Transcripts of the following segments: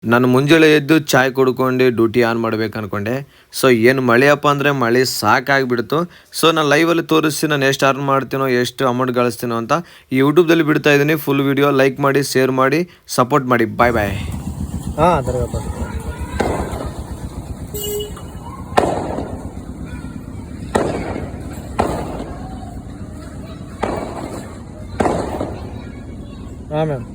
ನಾನು ಮುಂಜಾನೆ ಎದ್ದು ಚಾಯ್ ಕುಡ್ಕೊಂಡು ಡ್ಯೂಟಿ ಆನ್ ಮಾಡ್ಬೇಕು ಅನ್ಕೊಂಡೆ. ಸೊ ಏನು ಮಳೆಯಪ್ಪ ಅಂದರೆ ಮಳೆ ಸಾಕಾಗಿಬಿಡ್ತು. ಸೊ ನಾನು ಲೈವಲ್ಲಿ ತೋರಿಸಿ ನಾನು ಎಷ್ಟು ಅರ್ನ್ ಮಾಡ್ತೀನೋ ಎಷ್ಟು ಅಮೌಂಟ್ ಗಳಿಸ್ತೀನೋ ಅಂತ ಈ ಯೂಟ್ಯೂಬ್ದಲ್ಲಿ ಬಿಡ್ತಾ ಇದ್ದೀನಿ. ಫುಲ್ ವಿಡಿಯೋ ಲೈಕ್ ಮಾಡಿ, ಶೇರ್ ಮಾಡಿ, ಸಪೋರ್ಟ್ ಮಾಡಿ. ಬಾಯ್ ಬಾಯ್. ಹಾಂ ಮ್ಯಾಮ್.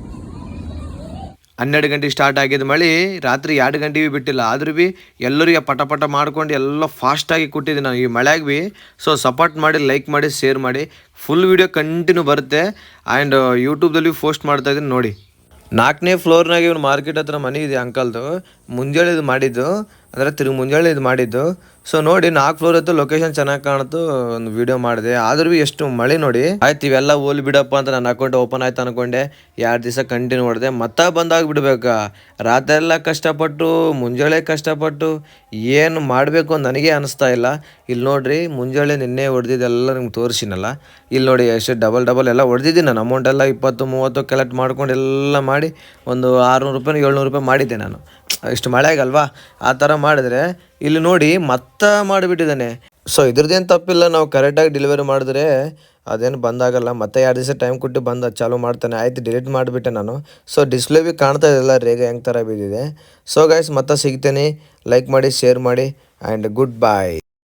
12 ಗಂಟೆಗೆ ಸ್ಟಾರ್ಟ್ ಆಗಿದ್ದು ಮಳೆ ರಾತ್ರಿ 2 ಗಂಟೆಗೆ ಬಿಟ್ಟಿಲ್ಲ. ಆದ್ರೂ ಭೀ ಎಲ್ಲರಿಗೆ ಪಟ ಪಟ ಮಾಡ್ಕೊಂಡು ಎಲ್ಲ ಫಾಸ್ಟಾಗಿ ಕೊಟ್ಟಿದ್ದೀನಿ ನಾನು ಈ ಮಳೆಯಾಗಿ ಭೀ. ಸೊ ಸಪೋರ್ಟ್ ಮಾಡಿ, ಲೈಕ್ ಮಾಡಿ, ಶೇರ್ ಮಾಡಿ. ಫುಲ್ ವಿಡಿಯೋ ಕಂಟಿನ್ಯೂ ಬರುತ್ತೆ. ಆ್ಯಂಡ್ ಯೂಟ್ಯೂಬ್ದಲ್ಲಿ ಪೋಸ್ಟ್ ಮಾಡ್ತಾಯಿದ್ದೀನಿ ನೋಡಿ. 4ನೇ ಫ್ಲೋರ್ನಾಗ ಇವ್ನು ಮಾರ್ಕೆಟ್ ಹತ್ರ ಮನೆ ಇದೆ ಅಂಕಲ್ದು. ಮುಂಜಾನೆ ಇದು ಮಾಡಿದ್ದು ಅಂದರೆ ಮುಂಜಾನೆ ಇದು ಮಾಡಿದ್ದು. ಸೊ ನೋಡಿ 4 ಫ್ಲೋರ್ ಇತ್ತು, ಲೊಕೇಶನ್ ಚೆನ್ನಾಗಿ ಕಾಣಿತು, ಒಂದು ವಿಡಿಯೋ ಮಾಡಿದೆ. ಆದ್ರೂ ಭೀ ಎಷ್ಟು ಮಳೆ ನೋಡಿ. ಆಯ್ತು ಇವೆಲ್ಲ ಹೋಲಿ ಬಿಡಪ್ಪ ಅಂತ ನನ್ನ ಅಕೌಂಟ್ ಓಪನ್ ಆಯ್ತು ಅನ್ಕೊಂಡೆ. 2 ದಿವಸ ಕಂಟಿನ್ಯೂ ಮಾಡಿದೆ, ಮತ್ತೆ ಬಂದಾಗ ಬಿಡ್ಬೇಕಾ. ರಾತ್ರಿ ಎಲ್ಲ ಕಷ್ಟಪಟ್ಟು, ಮುಂಜಾನೆ ಕಷ್ಟಪಟ್ಟು ಏನು ಮಾಡಬೇಕು ಅಂತ ನನಗೆ ಅನಿಸ್ತಾ ಇಲ್ಲ. ಇಲ್ಲಿ ನೋಡ್ರಿ, ಮುಂಜಾನೆ ನಿನ್ನೆ ಹೊಡೆದಿದ್ದೆಲ್ಲ ನಿಮ್ಗೆ ತೋರಿಸಿನಲ್ಲ. ಇಲ್ಲಿ ನೋಡಿ ಎಷ್ಟು ಡಬಲ್ ಎಲ್ಲ ಹೊಡೆದಿದ್ದೀನಿ ನಾನು. ಅಮೌಂಟ್ ಎಲ್ಲ 20-30 ಕಲೆಕ್ಟ್ ಮಾಡ್ಕೊಂಡು ಎಲ್ಲ ಮಾಡಿ ಒಂದು 600 ರೂಪಾಯಿ 700 ರೂಪಾಯಿ ಮಾಡಿದ್ದೆ ನಾನು. ಇಷ್ಟು ಮಳೆ ಆಗಲ್ವಾ, ಆ ಥರ ಮಾಡಿದ್ರೆ ಇಲ್ಲಿ ನೋಡಿ ಮತ್ತೆ ಮಾಡಿಬಿಟ್ಟಿದ್ದಾನೆ. ಸೊ ಇದ್ರದ್ದೇನು ತಪ್ಪಿಲ್ಲ, ನಾವು ಕರೆಕ್ಟಾಗಿ ಡೆಲಿವರಿ ಮಾಡಿದ್ರೆ ಅದೇನು ಬಂದಾಗಲ್ಲ. ಮತ್ತೆ 2 ದಿವಸ ಟೈಮ್ ಕೊಟ್ಟು ಬಂದು ಚಾಲೂ ಮಾಡ್ತಾನೆ. ಆಯ್ತು ಡಿಲೀಟ್ ಮಾಡಿಬಿಟ್ಟೆ ನಾನು. ಸೊ ಡಿಸ್ಪ್ಲೇ ಭೀ ಕಾಣ್ತಾ ಇದೆಲ್ಲ ರೇಗ ಹೆಂಗೆ ಥರ ಬಿದ್ದಿದೆ. ಸೊ ಗೈಸ್ ಮತ್ತೆ ಸಿಗ್ತೇನೆ. ಲೈಕ್ ಮಾಡಿ, ಶೇರ್ ಮಾಡಿ, ಆ್ಯಂಡ್ ಗುಡ್ ಬಾಯ್.